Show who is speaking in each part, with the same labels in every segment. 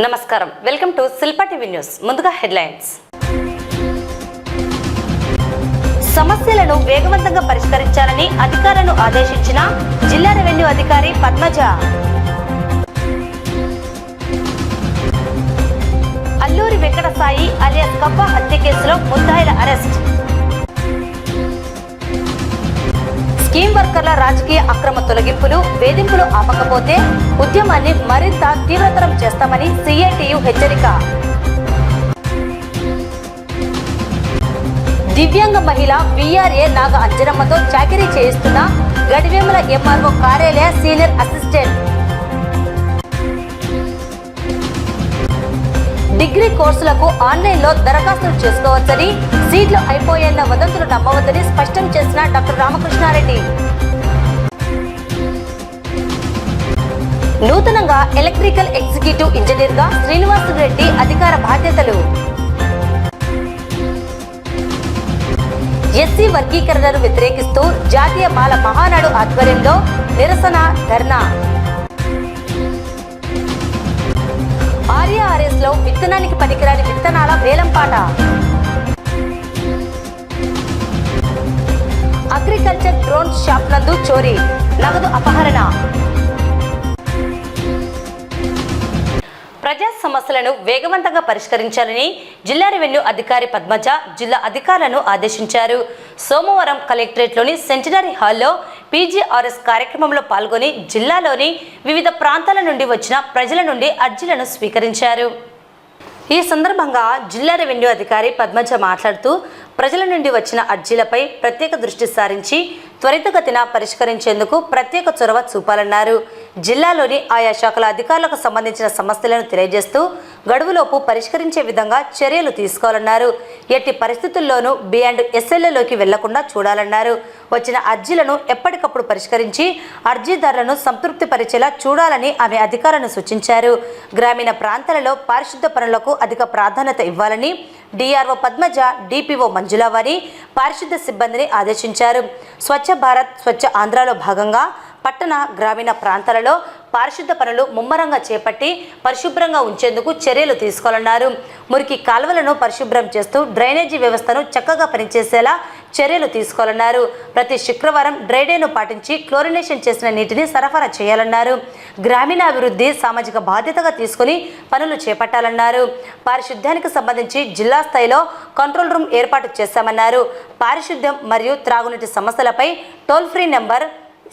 Speaker 1: నమస్కారం, welcome to Shilpa TV news. ముందుగా headlines. సమస్యలను వేగవంతంగా పరిష్కరించాలని అధికారులను ఆదేశించిన జిల్లా రెవెన్యూ అధికారి పద్మజ. అల్లూరి వెంకట సాయి అలియాస్ కప్ప హత్య కేసులో ముద్దాయిల అరెస్ట్. స్కీమ్ వర్కర్ల రాజకీయ అక్రమ తొలగింపులు, వేధింపులు ఆపకపోతే ఉద్యమాన్ని మరింత తీవ్రతరం చేస్తామని సిఐటియు హెచ్చరిక. దివ్యాంగ మహిళ విఆర్ఏ నాగ అంజనమ్మతో చాకిరీ చేయిస్తున్న గడివేముల ఎంఆర్ఓ కార్యాలయ సీనియర్ అసిస్టెంట్. డిగ్రీ కోర్సులకు ఆన్లైన్లో దరఖాస్తులు చేసుకోవచ్చని, సీట్లు అయిపోయేన్న వదంతులు నమ్మవద్దని స్పష్టం చేసిన డాక్టర్ రామకృష్ణారెడ్డి. నూతనంగా ఎలక్ట్రికల్ ఎగ్జిక్యూటివ్ ఇంజనీర్గా శ్రీనివాసరెడ్డి అధికార బాధ్యతలు. ఎస్సీ వర్గీకరణను వ్యతిరేకిస్తూ జాతీయ బాల మహానాడు ఆధ్వర్యంలో నిరసన ధర్నా. ఆర్ఆర్ఎస్ లో విత్తనానికి పనికిరాని విత్తనాల వేలంపాట. అగ్రికల్చర్ డ్రోన్ షాప్ నందు చోరీ, నగదు అపహరణ. ప్రజా సమస్యలను వేగవంతంగా పరిష్కరించాలని జిల్లా రెవెన్యూ అధికారి పద్మజ జిల్లా అధికారులను ఆదేశించారు. సోమవారం కలెక్టరేట్లోని సెంటినరీ హాల్లో పీజీఆర్ఎస్ కార్యక్రమంలో పాల్గొని జిల్లాలోని వివిధ ప్రాంతాల నుండి వచ్చిన ప్రజల నుండి అర్జీలను స్వీకరించారు. ఈ సందర్భంగా జిల్లా రెవెన్యూ అధికారి పద్మజ మాట్లాడుతూ ప్రజల నుండి వచ్చిన అర్జీలపై ప్రత్యేక దృష్టి సారించి త్వరితగతిన పరిష్కరించేందుకు ప్రత్యేక చొరవ చూపాలన్నారు. జిల్లాలోని ఆయా శాఖల అధికారులకు సంబంధించిన సమస్యలను తెలియజేస్తూ గడువులోపు పరిష్కరించే విధంగా చర్యలు తీసుకోవాలన్నారు. ఎట్టి పరిస్థితుల్లోనూ B&SLలోకి వెళ్లకుండా చూడాలన్నారు. వచ్చిన అర్జీలను ఎప్పటికప్పుడు పరిష్కరించి అర్జీదారులను సంతృప్తిపరిచేలా చూడాలని ఆమె అధికారులను సూచించారు. గ్రామీణ ప్రాంతాలలో పారిశుద్ధ పనులకు అధిక ప్రాధాన్యత ఇవ్వాలని డిఆర్ఓ పద్మజ, డిపిఓ మంజులావారి పారిశుద్ధ సిబ్బందిని ఆదేశించారు. స్వచ్ఛ భారత్, స్వచ్ఛ ఆంధ్రాలో భాగంగా పట్టణ గ్రామీణ ప్రాంతాలలో పారిశుద్ధ పనులు ముమ్మరంగా చేపట్టి పరిశుభ్రంగా ఉంచేందుకు చర్యలు తీసుకోవాలన్నారు. మురికి కాలువలను పరిశుభ్రం చేస్తూ డ్రైనేజీ వ్యవస్థను చక్కగా పనిచేసేలా చర్యలు తీసుకోవాలన్నారు. ప్రతి శుక్రవారం డ్రైడేను పాటించి క్లోరినేషన్ చేసిన నీటిని సరఫరా చేయాలన్నారు. గ్రామీణాభివృద్ధి సామాజిక బాధ్యతగా తీసుకుని పనులు చేపట్టాలన్నారు. పారిశుద్ధ్యానికి సంబంధించి జిల్లా స్థాయిలో కంట్రోల్ రూమ్ ఏర్పాటు చేశామన్నారు. పారిశుద్ధ్యం మరియు త్రాగునీటి సమస్యలపై టోల్ ఫ్రీ నెంబర్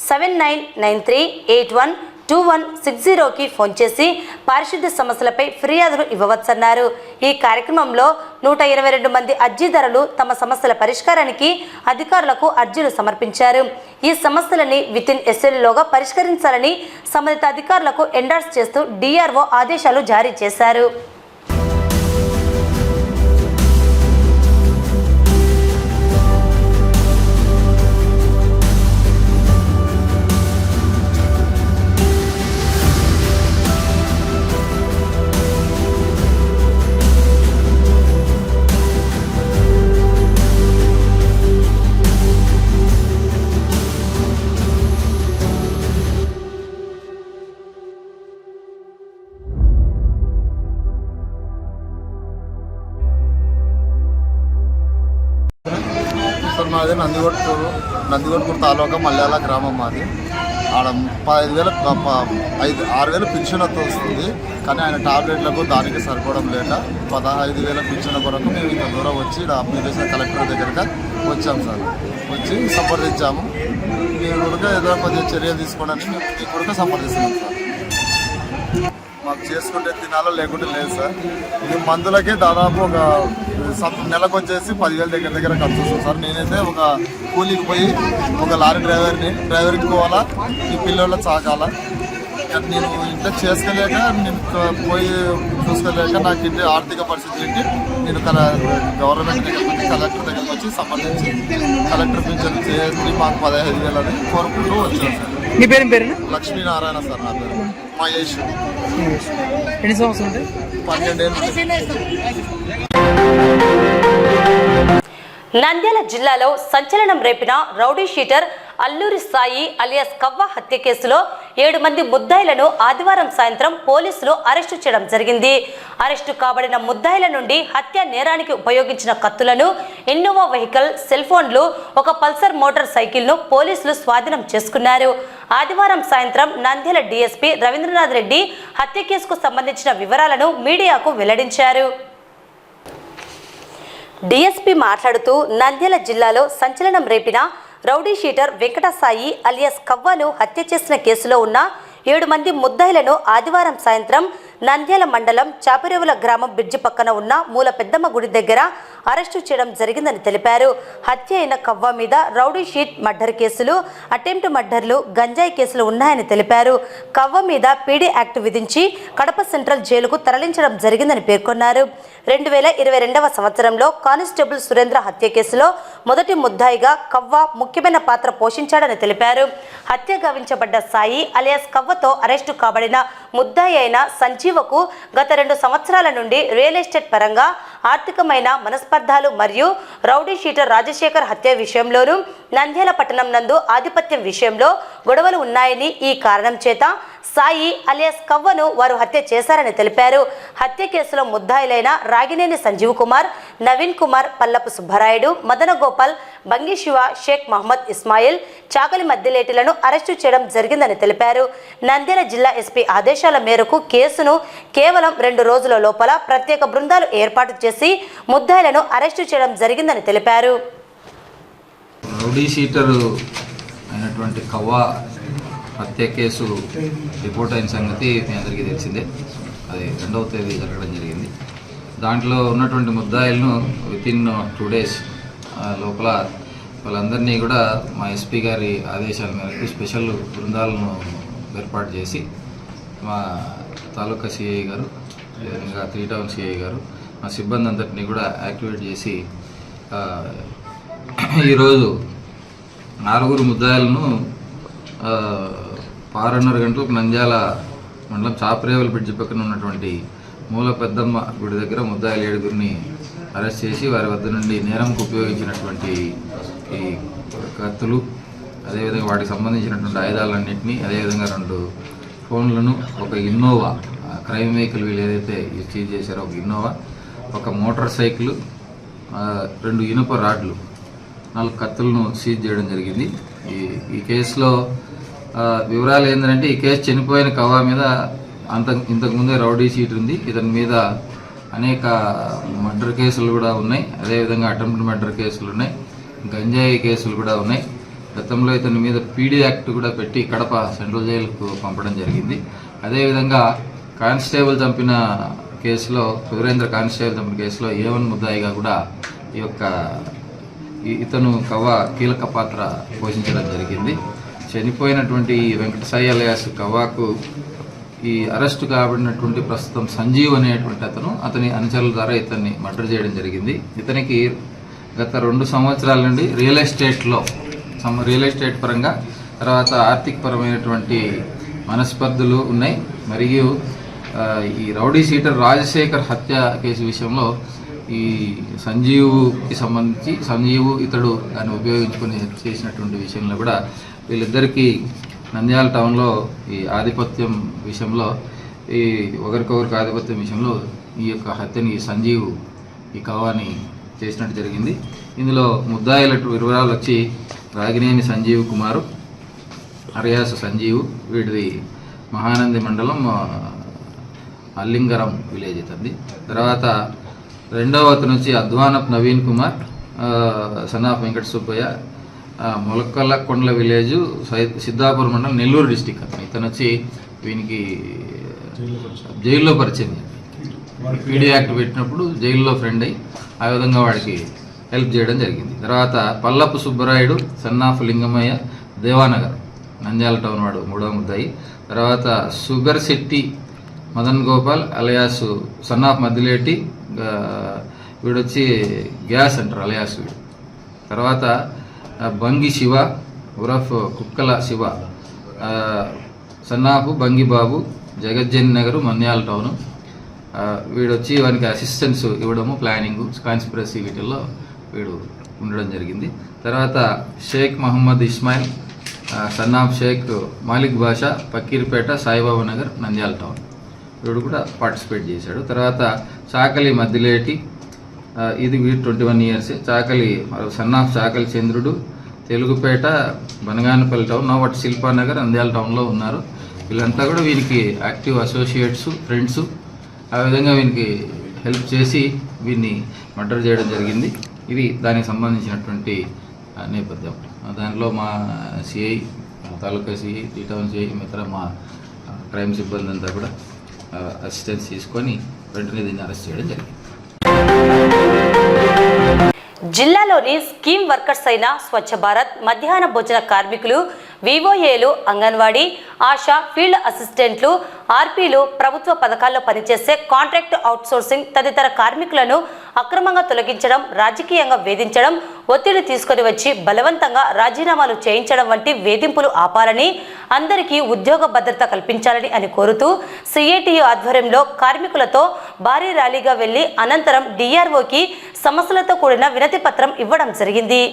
Speaker 1: 7993812160కి ఫోన్ చేసి పారిశుద్ధ్య సమస్యలపై ఫిర్యాదులు ఇవ్వవచ్చన్నారు. ఈ కార్యక్రమంలో 122 మంది అర్జీదారులు తమ సమస్యల పరిష్కారానికి అధికారులకు అర్జీలు సమర్పించారు. ఈ సమస్యలని within-SLలోగా పరిష్కరించాలని సంబంధిత అధికారులకు ఎండార్స్ చేస్తూ డిఆర్ఓ ఆదేశాలు జారీ చేశారు.
Speaker 2: మాది నందిగొట్కూరు తాలూకా మల్యాల గ్రామం. మాది ఆడ 6,000 పింఛన్ వస్తుంది. కానీ ఆయన టాబ్లెట్లకు దానికి సరిపోవడం లేక 15,000 పింఛన్ కొరకు మేము ఇంత దూరం వచ్చి అప్లికేషన్ కలెక్టర్ దగ్గరగా వచ్చాము సార్. వచ్చి సంప్రదించాము. మీరు కూడా ఏదో కొద్దిగా చర్య తీసుకోవడానికి మేము మీ కూడా సంప్రదిస్తున్నాం సార్. మాకు చేసుకుంటే తినాలో లేకుంటే లేదు సార్. ఈ మందులకే దాదాపు ఒక నెలకు వచ్చేసి 10,000 దగ్గర ఖర్చు వస్తుంది సార్. నేనైతే ఒక కూలీకి పోయి ఒక లారీ డ్రైవర్కి పోవాలా, ఈ పిల్లల చాకాలా. నేను ఇంట్లో చేసుకోలేక, నేను పోయి చూసుకోలేక నాకు ఇంటి ఆర్థిక పరిస్థితి ఏంటి, నేను గవర్నమెంట్ దగ్గర నుంచి కలెక్టర్ దగ్గరికి వచ్చి సంబంధించి కలెక్టర్ పింఛన్ చేసి మాకు 15,000 అని కోరుకుంటూ వచ్చాను సార్.
Speaker 3: మీ పేరు?
Speaker 2: లక్ష్మీనారాయణ సార్. నా పేరు మహేష్.
Speaker 3: ఎన్ని సంవత్సరాలు?
Speaker 2: 12 ఏళ్ళు.
Speaker 1: నంద్యాల జిల్లాలో సంచలనం రేపిన rowdy sheeter Alluri Sai alias Kavva హత్య కేసులో 7 మంది ముద్దాయిలను ఆదివారం సాయంత్రం పోలీసులు అరెస్టు చేయడం జరిగింది. అరెస్టు కాబడిన ముద్దాయిల నుండి హత్య నేరానికి ఉపయోగించిన కత్తులను, ఇన్నోవా వెహికల్, సెల్ ఫోన్లు, ఒక పల్సర్ మోటార్ సైకిల్ను పోలీసులు స్వాధీనం చేసుకున్నారు. ఆదివారం సాయంత్రం నంద్యాల డీఎస్పీ రవీంద్రనాథ్ రెడ్డి హత్య కేసుకు సంబంధించిన వివరాలను మీడియాకు వెల్లడించారు. డీఎస్పీ మాట్లాడుతూ నంద్యాల జిల్లాలో సంచలనం రేపిన rowdy sheeter Venkata Sai alias కవ్వను హత్య చేసిన కేసులో ఉన్న 7 మంది ముద్దాయిలను ఆదివారం సాయంత్రం నంద్యాల మండలం చాపిరేవుల గ్రామం బ్రిడ్జి పక్కన ఉన్న మూల పెద్దమ్మ గుడి దగ్గర అరెస్టు చేయడం జరిగిందని తెలిపారు. హత్య అయిన కవ్వ మీద రౌడీ షీట్ మర్డర్ కేసులు, అటెంప్ట్ మర్డర్లు, గంజాయి కేసులు ఉన్నాయని తెలిపారు. కవ్వ మీద పీడీ యాక్ట్ విధించి కడప సెంట్రల్ జైలుకు తరలించడం జరిగిందని పేర్కొన్నారు. 2022వ సంవత్సరంలో కానిస్టేబుల్ సురేంద్ర హత్య కేసులో మొదటి ముద్దాయిగా కవ్వ ముఖ్యమైన పాత్ర పోషించాడని తెలిపారు. హత్య గావించబడ్డ సాయి అలియాస్ కవ్వతో అరెస్టు కాబడిన ముద్దాయి అయిన సంజీవకు గత 2 సంవత్సరాల నుండి రియల్ ఎస్టేట్ పరంగా ఆర్థికమైన మనస్పర్ధాలు మరియు రౌడీ షీటర్ రాజశేఖర్ హత్య విషయంలోనూ నంద్యాల పట్టణం నందు ఆధిపత్యం విషయంలో గొడవలు ఉన్నాయని, ఈ కారణం చేత సాయి అలియాస్ కవ్వను వారు హత్య చేశారని తెలిపారు. హత్య కేసులో ముద్దాయిలైన రాగినేని సంజీవ్ కుమార్, నవీన్ కుమార్, పల్లపు సుబ్బరాయుడు, మదన గోపాల్, బంగి శివ, షేక్ మహమ్మద్ ఇస్మాయిల్, చాకలి మద్దిలేటిలను అరెస్టు చేయడం జరిగిందని తెలిపారు. నంద్యాల జిల్లా ఎస్పీ ఆదేశాల మేరకు కేసును కేవలం 2 రోజుల లోపల ప్రత్యేక బృందాలు ఏర్పాటు చేసి ముద్దాయిలను అరెస్టు చేయడం జరిగిందని తెలిపారు.
Speaker 4: రౌడీ షీటర్ అయినటువంటి కవ్వ హత్య కేసు రిపోర్ట్ అయిన సంగతి మీ అందరికీ తెలిసిందే. అది 2వ తేదీ జరగడం జరిగింది. దాంట్లో ఉన్నటువంటి ముద్దాయిలను వితిన్ 2 డేస్ లోపల వాళ్ళందరినీ కూడా మా ఎస్పీ గారి ఆదేశాల మేరకు స్పెషల్ బృందాలను ఏర్పాటు చేసి మా తాలూకా సిఐ గారు, ఇంకా 3 టౌన్ సిఐ గారు, మా సిబ్బంది అందరినీ కూడా యాక్టివేట్ చేసి ఈరోజు 4 ముద్దాయిలను 6:30 గంటలకు నంద్యాల మండలం చాపరేవల్ బ్రిడ్జి పక్కన ఉన్నటువంటి మూల పెద్దమ్మ గుడి దగ్గర ముద్దాయిలు 7గురిని అరెస్ట్ చేసి వారి వద్ద నుండి నేరంకు ఉపయోగించినటువంటి ఈ కత్తులు, అదేవిధంగా వాటికి సంబంధించినటువంటి ఆయుధాలన్నింటినీ, అదేవిధంగా 2 ఫోన్లను, ఒక ఇన్నోవా క్రైమ్ వెహికల్ వీళ్ళు ఏదైతే సీజ్ చేశారో ఒక ఇన్నోవా, ఒక మోటార్ సైకిల్, 2 ఇనుప రాడ్లు, 4 కత్తులను సీజ్ చేయడం జరిగింది. ఈ కేసులో వివరాలు ఏంటంటే, ఈ కేసు చనిపోయిన కవ్వ మీద ఇంతకుముందే రౌడీ షీట్ ఉంది. ఇతని మీద అనేక మర్డర్ కేసులు కూడా ఉన్నాయి, అదేవిధంగా అటెంప్ట్ మర్డర్ కేసులు ఉన్నాయి, గంజాయి కేసులు కూడా ఉన్నాయి. గతంలో ఇతని మీద పీడీ యాక్ట్ కూడా పెట్టి కడప సెంట్రల్ జైలుకు పంపడం జరిగింది. అదేవిధంగా కానిస్టేబుల్ చంపిన కేసులో, సురేంద్ర కానిస్టేబుల్ చంపిన కేసులో A1 ముద్దాయిగా కూడా ఇతను కవ్వ కీలక పాత్ర పోషించడం జరిగింది. చనిపోయినటువంటి వెంకట సాయి అలియాస్ కవ్వకు ఈ అరెస్టు కాబడినటువంటి ప్రస్తుతం సంజీవ్ అనేటువంటి అతని అనుచరుల ద్వారా ఇతన్ని మర్డర్ చేయడం జరిగింది. ఇతనికి గత 2 సంవత్సరాల నుండి రియల్ ఎస్టేట్ పరంగా, తర్వాత ఆర్థిక పరమైనటువంటి మనస్పర్ధలు ఉన్నాయి. మరియు ఈ రౌడీ షీటర్ రాజశేఖర్ హత్య కేసు విషయంలో ఈ సంజీవుకి సంబంధించి ఇతడు దాన్ని ఉపయోగించుకొని చేసినటువంటి విషయంలో కూడా వీళ్ళిద్దరికీ నంద్యాల టౌన్లో ఈ ఆధిపత్యం విషయంలో, ఈ ఒకరికొకరికి ఆధిపత్యం విషయంలో ఈ యొక్క హత్యని సంజీవ్ ఈ కవ్వని చేసినట్టు జరిగింది. ఇందులో ముద్దాయిల వివరాలు వచ్చి రాగినేని సంజీవ్ కుమారు, అరియాస్ సంజీవ్, వీడిది మహానంది మండలం అల్లింగరం విలేజ్ ఇతంది. తర్వాత 2వ అతను వచ్చి అద్వానప్ నవీన్ కుమార్, సన్నాఫ్ వెంకట సుబ్బయ్య, మొలకల్లకొండల విలేజ్ సిద్ధాపురం మండలం నెల్లూరు డిస్టిక్. ఇతను వచ్చి వీనికి జైల్లో పరిచయం, పీడీ యాక్ట్ పెట్టినప్పుడు జైల్లో ఫ్రెండ్ అయ్యి ఆ విధంగా వాడికి హెల్ప్ చేయడం జరిగింది. తర్వాత పల్లపు సుబ్బరాయుడు, సన్నాఫ్ లింగమయ్య, దేవానగర్ నంద్యాల టౌన్ వాడు 3వ ముద్దాయి. తర్వాత sugar Shetty Madan Gopal alias son of Maddileti, వీడొచ్చి గ్యాస్ అంటారు అలియాస్ వీడు. తర్వాత బంగి శివ ఉరఫ్ కుక్కల శివ, సన్నాఫ్ బంగిబాబు, జగజ్జన్ నగర్ మన్యాల టౌను. వీడొచ్చి వానికి అసిస్టెన్స్ ఇవ్వడము, ప్లానింగు, కాన్స్పిరసీ వీటిల్లో వీడు ఉండడం జరిగింది. తర్వాత Sheikh Mohammed Ismail, son of Sheikh Malik Basha Pakkirpeta Saibaba Nagar Nandyal town వీడు కూడా పార్టిసిపేట్ చేశాడు. తర్వాత చాకలి మద్దిలేటి ఇది 21 years. Chakali son of Chakali Chandrudu Telugupeta Banaganapalli town now at Shilpanagar Nandyal టౌన్లో ఉన్నారు. వీళ్ళంతా కూడా వీనికి యాక్టివ్ అసోసియేట్స్ ఫ్రెండ్స్. ఆ విధంగా వీనికి హెల్ప్ చేసి వీన్ని మర్డర్ చేయడం జరిగింది. ఇది దానికి సంబంధించినటువంటి నేపథ్యం. దానిలో మా సిఐ తాలూకా సిఐ టీ టౌన్ సిఐ మిగతా మా క్రైమ్ సిబ్బంది అంతా కూడా అసిస్టెన్స్ తీసుకొని వెంటనే దీన్ని అరెస్ట్ చేయడం జరిగింది.
Speaker 1: జిల్లాలోని స్కీమ్ వర్కర్స్ అయిన స్వచ్ఛ భారత్, మధ్యాహ్న భోజన కార్మికులు, వివోఏలు, అంగన్వాడీ, ఆశా, ఫీల్డ్ అసిస్టెంట్లు, ఆర్పీలు, ప్రభుత్వ పథకాల్లో పనిచేసే కాంట్రాక్ట్ అవుట్సోర్సింగ్ తదితర కార్మికులను అక్రమంగా తొలగించడం, రాజకీయంగా వేధించడం, ఒత్తిడి తీసుకొని వచ్చి బలవంతంగా రాజీనామాలు చేయించడం వంటి వేధింపులు ఆపాలని, అందరికీ ఉద్యోగ భద్రత కల్పించాలని అని కోరుతూ సిఐటియు ఆధ్వర్యంలో కార్మికులతో భారీ ర్యాలీగా వెళ్లి అనంతరం డిఆర్ఓకి సమస్యలతో కూడిన వినతి పత్రం ఇవ్వడం జరిగింది.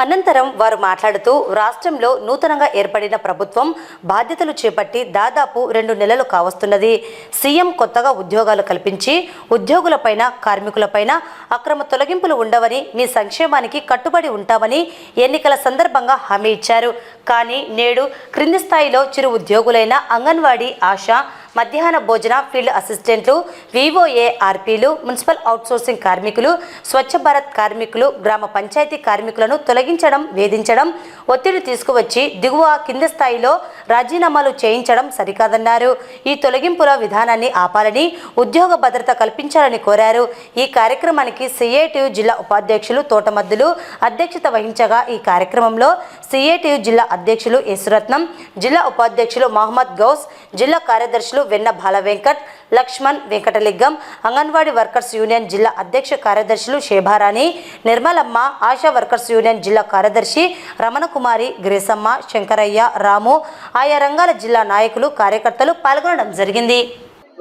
Speaker 1: అనంతరం వారు మాట్లాడుతూ రాష్ట్రంలో నూతనంగా ఏర్పడిన ప్రభుత్వం బాధ్యతలు చేపట్టి దాదాపు 2 నెలలు కావస్తున్నది. సీఎం కొత్తగా ఉద్యోగాలు కల్పించి ఉద్యోగులపైన, కార్మికులపైన అక్రమ తొలగింపులు ఉండవని, మీ సంక్షేమానికి కట్టుబడి ఉంటామని ఎన్నికల సందర్భంగా హామీ ఇచ్చారు. కానీ నేడు క్రింది స్థాయిలో చిరు ఉద్యోగులైన అంగన్వాడీ, ఆశా, మధ్యాహ్న భోజన, ఫీల్డ్ అసిస్టెంట్లు, వివోఏ, ఆర్పీలు, మున్సిపల్ అవుట్సోర్సింగ్ కార్మికులు, స్వచ్ఛ భారత్ కార్మికులు, గ్రామ పంచాయతీ కార్మికులను తొలగించడం, వేధించడం, ఒత్తిడి తీసుకువచ్చి దిగువ కింది స్థాయిలో రాజీనామాలు చేయించడం సరికాదన్నారు. ఈ తొలగింపుల విధానాన్ని ఆపాలని, ఉద్యోగ భద్రత కల్పించాలని కోరారు. ఈ కార్యక్రమానికి సిఐటియు జిల్లా ఉపాధ్యక్షులు తోటమద్దులు అధ్యక్షత వహించగా ఈ కార్యక్రమంలో సిఐటియు జిల్లా అధ్యక్షులు యేసురత్నం, జిల్లా ఉపాధ్యక్షులు మహమ్మద్ గౌస్, జిల్లా కార్యదర్శులు వెన్న బాల వెంకట్, లక్ష్మణ్, వెంకటలింగం, అంగన్వాడీ వర్కర్స్ యూనియన్ జిల్లా అధ్యక్ష కార్యదర్శులు శేభారాణి, నిర్మలమ్మ, ఆశా వర్కర్స్ యూనియన్ జిల్లా కార్యదర్శి రమణకుమారి, గ్రేసమ్మ, శంకరయ్య, రాము, ఆయా రంగాల జిల్లా నాయకులు, కార్యకర్తలు పాల్గొనడం జరిగింది.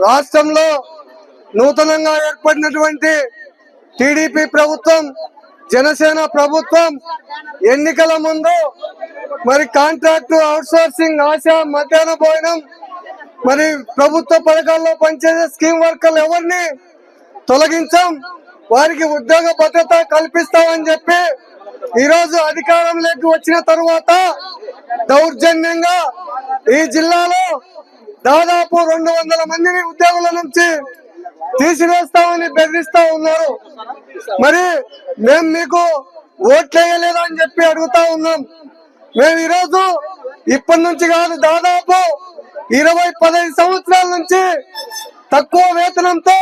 Speaker 5: రాష్ట్రంలో నూతనంగా ఏర్పడినటువంటి టీడీపీ ప్రభుత్వం, జనసేన ప్రభుత్వం ఎన్నికల ముందు మరి కాంట్రాక్టు, అవుట్సోర్సింగ్, ఆశా, మధ్యాహ్న భోజనం, మరి ప్రభుత్వ పథకాల్లో పనిచేసే స్కీమ్ వర్కర్లు ఎవరిని తొలగించాం, వారికి ఉద్యోగ భద్రత కల్పిస్తామని చెప్పి ఈరోజు అధికారంలోకి వచ్చిన తరువాత దౌర్జన్యంగా ఈ జిల్లాలో దాదాపు 200 మందిని ఉద్యోగుల నుంచి తీసివేస్తామని బెదిరిస్తా ఉన్నారు. మరి మేము మీకు ఓట్లేయలేదా అని చెప్పి అడుగుతా ఉన్నాం. మేము ఈరోజు ఇప్పటి నుంచి కాదు, దాదాపు 15 సంవత్సరాల నుంచి తక్కువ వేతనంతో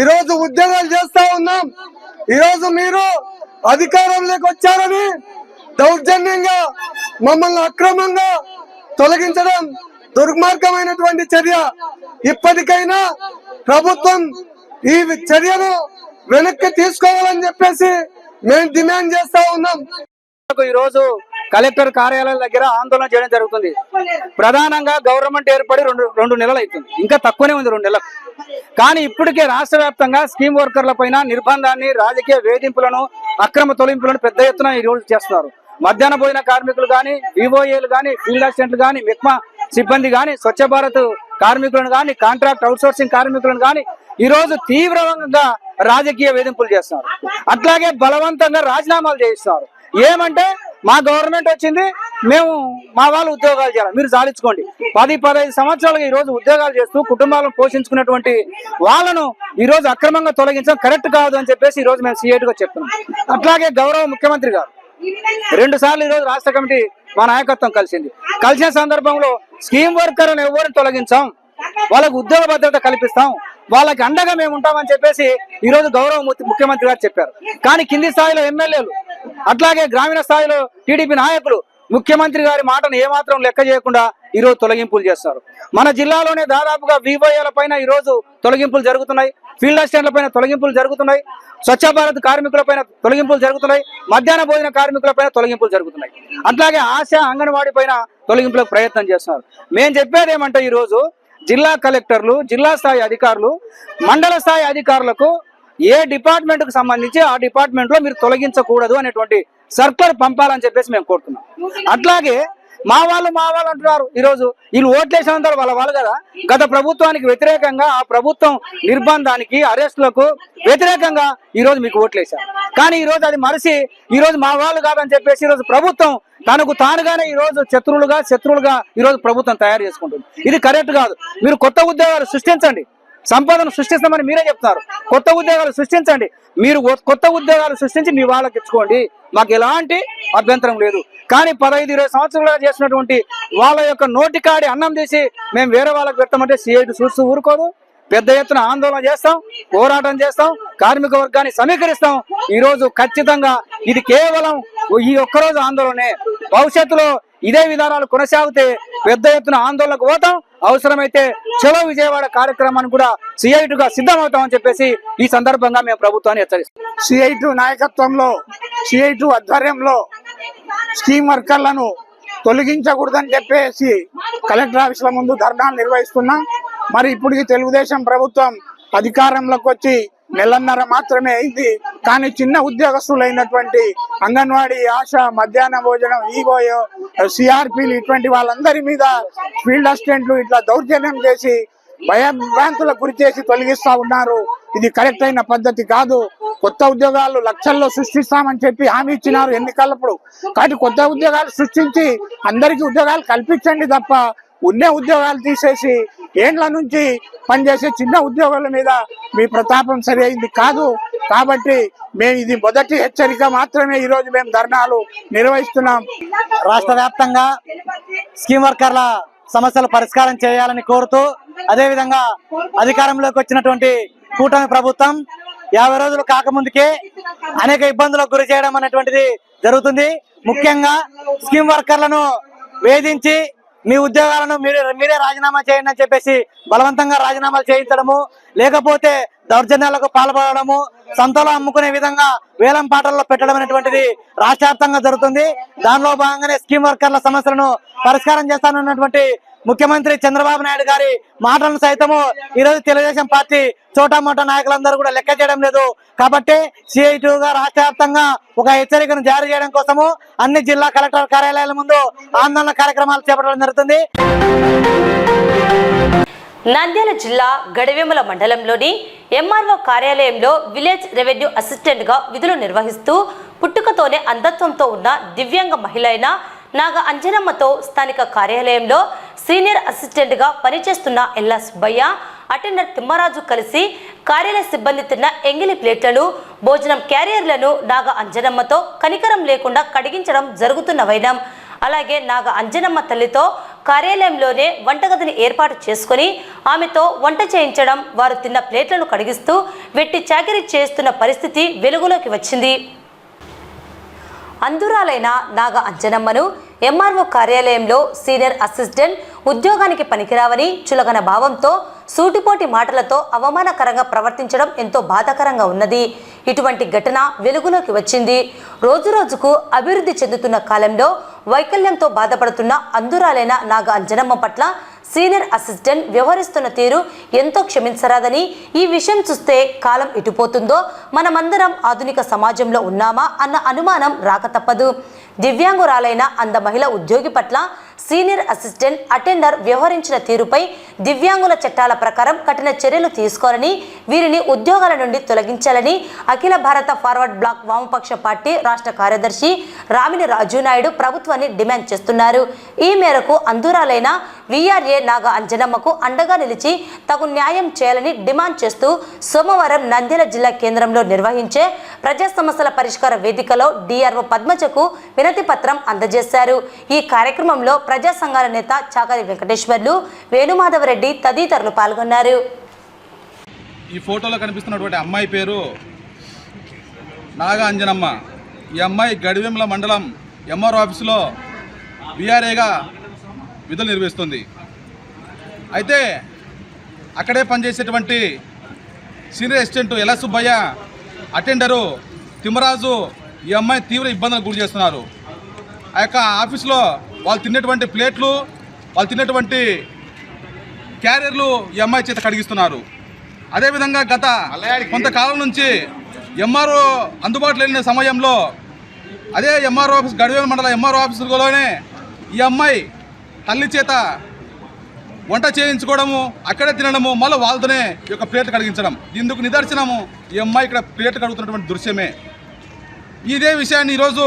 Speaker 5: ఈరోజు ఉద్యోగాలు చేస్తా ఉన్నాం. ఈరోజు మీరు అధికారంలోకి వచ్చారని దౌర్జన్యంగా మమ్మల్ని అక్రమంగా తొలగించడం దుర్మార్గమైనటువంటి చర్య. ఇప్పటికైనా ప్రభుత్వం ఈ చర్యను వెనక్కి తీసుకోవాలని చెప్పేసి మేము డిమాండ్ చేస్తా ఉన్నాం.
Speaker 3: ఈరోజు కలెక్టర్ కార్యాలయం దగ్గర ఆందోళన చేయడం జరుగుతుంది. ప్రధానంగా గవర్నమెంట్ ఏర్పడి రెండు నెలలు అవుతుంది, ఇంకా తక్కువనే ఉంది 2 నెలలు. కానీ ఇప్పటికే రాష్ట్ర వ్యాప్తంగా స్కీమ్ వర్కర్ల పైన నిర్బంధాన్ని, రాజకీయ వేధింపులను, అక్రమ తొలగింపులను పెద్ద ఎత్తున ఈ రోజు చేస్తున్నారు. మధ్యాహ్న భోజన కార్మికులు కానీ, వివోఏలు కానీ, ఫీల్డ్ అసిస్టెంట్లు కానీ, మెక్మా సిబ్బంది కానీ, స్వచ్ఛ భారత్ కార్మికులను కానీ, కాంట్రాక్ట్ అవుట్సోర్సింగ్ కార్మికులను కానీ ఈ రోజు తీవ్రంగా రాజకీయ వేధింపులు చేస్తున్నారు. అట్లాగే బలవంతంగా రాజీనామాలు చేయిస్తున్నారు. ఏమంటే మా గవర్నమెంట్ వచ్చింది, మేము మా వాళ్ళు ఉద్యోగాలు చేయాలి, మీరు సాధించుకోండి. 10-15 సంవత్సరాలుగా ఈ రోజు ఉద్యోగాలు చేస్తూ కుటుంబాలను పోషించుకున్నటువంటి వాళ్ళను ఈ రోజు అక్రమంగా తొలగించడం కరెక్ట్ కాదు అని చెప్పేసి ఈ రోజు మేము సిఐటిగా చెప్తున్నాం. అట్లాగే గౌరవ ముఖ్యమంత్రి గారు 2 సార్లు ఈ రోజు రాష్ట్ర కమిటీ మా నాయకత్వం కలిసిన సందర్భంలో స్కీమ్ వర్కర్లను ఎవరిని తొలగించాం, వాళ్ళకు ఉద్యోగ భద్రత కల్పిస్తాం, వాళ్ళకి అండగా మేము ఉంటామని చెప్పేసి ఈ రోజు గౌరవ ముఖ్యమంత్రి గారు చెప్పారు. కానీ కింది స్థాయిలో ఎమ్మెల్యేలు, అట్లాగే గ్రామీణ స్థాయిలో టీడీపీ నాయకులు ముఖ్యమంత్రి గారి మాటను ఏమాత్రం లెక్క చేయకుండా ఈ రోజు తొలగింపులు చేస్తారు. మన జిల్లాలోనే దాదాపుగా వివోఏల పైన ఈ రోజు తొలగింపులు జరుగుతున్నాయి, ఫీల్డ్ అసిస్టెంట్ల పైన తొలగింపులు జరుగుతున్నాయి, స్వచ్ఛ భారత్ కార్మికుల పైన తొలగింపులు జరుగుతున్నాయి, మధ్యాహ్న భోజన కార్మికుల పైన తొలగింపులు జరుగుతున్నాయి. అట్లాగే ఆశా, అంగన్వాడీ పైన తొలగింపులకు ప్రయత్నం చేస్తున్నారు. మేము చెప్పేది ఏమంటే ఈ రోజు జిల్లా కలెక్టర్లు, జిల్లా స్థాయి అధికారులు, మండల స్థాయి అధికారులకు ఏ డిపార్ట్మెంట్ కు సంబంధించి ఆ డిపార్ట్మెంట్ లో మీరు తొలగించకూడదు అనేటువంటి సర్కులర్ పంపాలని చెప్పేసి మేము కోరుతున్నాం. అట్లాగే మా వాళ్ళు అంటున్నారు. ఈరోజు వీళ్ళు ఓట్లేసినంత వాళ్ళు కదా, గత ప్రభుత్వానికి వ్యతిరేకంగా ఆ ప్రభుత్వం నిర్బంధానికి అరెస్టులకు వ్యతిరేకంగా ఈరోజు మీకు ఓట్లేశారు. కానీ ఈరోజు అది మరిసి ఈరోజు మా వాళ్ళు కాదని చెప్పేసి ఈరోజు ప్రభుత్వం తనకు తానుగానే ఈరోజు శత్రువులుగా ఈరోజు ప్రభుత్వం తయారు చేసుకుంటుంది. ఇది కరెక్ట్ కాదు. మీరు కొత్త ఉద్యోగాలు సృష్టించండి, సంపదను సృష్టిస్తామని మీరే చెప్తున్నారు. కొత్త ఉద్యోగాలు సృష్టించండి, మీరు కొత్త ఉద్యోగాలు సృష్టించి మీ వాళ్ళకి ఇచ్చుకోండి, మాకు ఎలాంటి అభ్యంతరం లేదు. కానీ 15-20 సంవత్సరాలుగా చేసినటువంటి వాళ్ళ యొక్క నోటికాడి అన్నం తీసి మేము వేరే వాళ్ళకి పెట్టమంటే సిఐటి చూస్తూ ఊరుకోదు. పెద్ద ఎత్తున ఆందోళన చేస్తాం, పోరాటం చేస్తాం, కార్మిక వర్గాన్ని సమీకరిస్తాం. ఈరోజు ఖచ్చితంగా ఇది కేవలం ఈ ఒక్కరోజు ఆందోళనే. భవిష్యత్తులో ఇదే విధానాలు కొనసాగితే పెద్ద ఎత్తున ఆందోళనకు పోతాం. అవసరమైతే చలో విజయవాడ కార్యక్రమాన్ని కూడా సిఐటిగా సిద్ధమవుతామని చెప్పేసి ఈ సందర్భంగా మేము ప్రభుత్వాన్ని హెచ్చరిస్తాం.
Speaker 6: సిఐటి నాయకత్వంలో, సిఐటి ఆధ్వర్యంలో స్కీమ్ వర్కర్లను తొలగించకూడదని చెప్పేసి కలెక్టర్ ఆఫీసుల ముందు ధర్నాలు నిర్వహిస్తున్నాం. మరి ఇప్పటికి తెలుగుదేశం ప్రభుత్వం అధికారంలోకి వచ్చి నెలన్నర మాత్రమే అయింది. కానీ చిన్న ఉద్యోగస్తులైనటువంటి అంగన్వాడీ, ఆశా, మధ్యాహ్న భోజనం, ఈగోయో, సిఆర్పీలు ఇటువంటి వాళ్ళందరి మీద ఫీల్డ్ అసిస్టెంట్లు ఇట్లా దౌర్జన్యం చేసి భయభ్రాంతులకు గురి చేసి తొలగిస్తా ఉన్నారు. ఇది కరెక్ట్ అయిన పద్ధతి కాదు. కొత్త ఉద్యోగాలు లక్షల్లో సృష్టిస్తామని చెప్పి హామీ ఇచ్చినారు ఎన్నికలప్పుడు. కాబట్టి కొత్త ఉద్యోగాలు సృష్టించి అందరికీ ఉద్యోగాలు కల్పించండి తప్ప ఉన్న ఉద్యోగాలు తీసేసి ఏండ్ల నుంచి పనిచేసే చిన్న ఉద్యోగుల మీద మీ ప్రతాపం సరి అయింది కాదు. కాబట్టి మేము ఇది మొదటి హెచ్చరిక మాత్రమే ఈరోజు మేము ధర్నాలు నిర్వహిస్తున్నాం.
Speaker 7: రాష్ట్ర వ్యాప్తంగా స్కీమ్ వర్కర్ల సమస్యలు పరిష్కారం చేయాలని కోరుతూ, అదేవిధంగా అధికారంలోకి వచ్చినటువంటి కూటమి ప్రభుత్వం 50 రోజులు కాకముందుకే అనేక ఇబ్బందులకు గురి చేయడం అనేటువంటిది జరుగుతుంది. ముఖ్యంగా స్కీమ్ వర్కర్లను వేధించి మీ ఉద్యోగాలను మీరే రాజీనామా చేయండి అని చెప్పేసి బలవంతంగా రాజీనామాలు చేయించడము, లేకపోతే దౌర్జన్యాలకు పాల్పడము, సంతలో అమ్ముకునే విధంగా వేలం పాటల్లో పెట్టడం అనేటువంటిది రాష్ట్ర వ్యాప్తంగా జరుగుతుంది. దానిలో భాగంగానే స్కీమ్ వర్కర్ల సమస్యలను పరిష్కారం చేస్తానన్నటువంటి ముఖ్యమంత్రి చంద్రబాబు నాయుడు గారి మాటలను సైతము ఈరోజు తెలుగుదేశం పార్టీ చోటామోటా నాయకులందరూ కూడా లెక్క చేయడం లేదు. కాబట్టి సిఐటిగా రాష్ట్ర వ్యాప్తంగా ఒక హెచ్చరికను జారీ చేయడం కోసము అన్ని జిల్లా కలెక్టర్ కార్యాలయాల ముందు ఆందోళన కార్యక్రమాలు చేపట్టడం జరుగుతుంది.
Speaker 1: నంద్యాల జిల్లా గడివేముల మండలంలోని ఎంఆర్ఓ కార్యాలయంలో విలేజ్ రెవెన్యూ అసిస్టెంట్గా విధులు నిర్వహిస్తూ పుట్టుకతోనే అంధత్వంతో ఉన్న దివ్యాంగ మహిళ అయిన నాగ అంజనమ్మతో స్థానిక కార్యాలయంలో సీనియర్ అసిస్టెంట్గా పనిచేస్తున్న ఎల్లా సుబ్బయ్య, అటెండర్ తిమ్మరాజు కలిసి కార్యాలయ సిబ్బంది తిన్న ఎంగిలి ప్లేట్లను, భోజనం క్యారియర్లను నాగ అంజనమ్మతో కనికరం లేకుండా కడిగించడం జరుగుతున్న వైనం. అలాగే నాగ అంజనమ్మ తల్లితో కార్యాలయంలోనే వంటగదిని ఏర్పాటు చేసుకుని ఆమెతో వంట చేయించడం, వారు తిన్న ప్లేట్లను కడిగిస్తూ వెట్టి చాకిరీ చేస్తున్న పరిస్థితి వెలుగులోకి వచ్చింది. అంధురాలైన నాగ అంజనమ్మను ఎంఆర్ఓ కార్యాలయంలో సీనియర్ అసిస్టెంట్ ఉద్యోగానికి పనికిరావని చులకన భావంతో సూటిపోటి మాటలతో అవమానకరంగా ప్రవర్తించడం ఎంతో బాధాకరంగా ఉన్నది. ఇటువంటి ఘటన వెలుగులోకి వచ్చింది. రోజురోజుకు అభివృద్ధి చెందుతున్న కాలంలో వైకల్యంతో బాధపడుతున్న అంధురాలైన నాగ అంజనమ్మ పట్ల సీనియర్ అసిస్టెంట్ వ్యవహరిస్తున్న తీరు ఎంతో క్షమించరాదని, ఈ విషయం చూస్తే కాలం ఎటుపోతుందో, మనమందరం ఆధునిక సమాజంలో ఉన్నామా అన్న అనుమానం రాక తప్పదు. దివ్యాంగురాలైన అంద మహిళ ఉద్యోగి పట్ల సీనియర్ అసిస్టెంట్ అటెండర్ వ్యవహరించిన తీరుపై దివ్యాంగుల చట్టాల ప్రకారం కఠిన చర్యలు తీసుకోవాలని, వీరిని ఉద్యోగాల నుండి తొలగించాలని అఖిల భారత ఫార్వర్డ్ బ్లాక్ వామపక్ష పార్టీ రాష్ట్ర కార్యదర్శి రామిని రాజునాయుడు ప్రభుత్వాన్ని డిమాండ్ చేస్తున్నారు. ఈ మేరకు అంధురాలైన వీఆర్ఏ నాగ అంజనమ్మకు అండగా నిలిచి తగు న్యాయం చేయాలని డిమాండ్ చేస్తూ సోమవారం నంద్యాల జిల్లా కేంద్రంలో నిర్వహించే ప్రజా సమస్యల పరిష్కార వేదికలో డిఆర్ఓ పద్మజకు వినతి పత్రం అందజేశారు. ఈ కార్యక్రమంలో ప్రజా సంఘాల నేత చాకరి వెంకటేశ్వర్లు, వేణుమాధవరెడ్డి తదితరులు పాల్గొన్నారు.
Speaker 8: ఈ ఫోటోలో కనిపిస్తున్నటువంటి అమ్మాయి పేరు నాగ అంజనమ్మ. ఈ అమ్మాయి గడివేముల మండలం ఎంఆర్ఓ ఆఫీసులో విఆర్ఏగా విధులు నిర్వహిస్తుంది. అయితే అక్కడే పనిచేసేటువంటి సీనియర్ అసిస్టెంట్ ఎల్లా సుబ్బయ్య, అటెండరు తిమ్మరాజు ఈ అమ్మాయి తీవ్ర ఇబ్బందులకు గురి చేస్తున్నారు. ఆ యొక్క ఆఫీసులో వాళ్ళు తిన్నటువంటి ప్లేట్లు, వాళ్ళు తిన్నటువంటి క్యారియర్లు ఈ అమ్మాయి చేత కడిగిస్తున్నారు. అదేవిధంగా గత కొంతకాలం నుంచి ఎంఆర్ఓ అందుబాటులో లేని సమయంలో అదే ఎంఆర్ఓ ఆఫీస్ గడివేల మండలం ఎంఆర్ఓ ఆఫీసులోనే ఈ అమ్మాయి తల్లి చేత వంట చేయించుకోవడము, అక్కడే తినడము, మళ్ళీ వాళ్ళతోనే ఈ యొక్క ప్లేట్ కడిగించడం. ఇందుకు నిదర్శనము ఈ అమ్మాయి ఇక్కడ ప్లేట్ కడుగుతున్నటువంటి దృశ్యమే. ఇదే విషయాన్ని ఈరోజు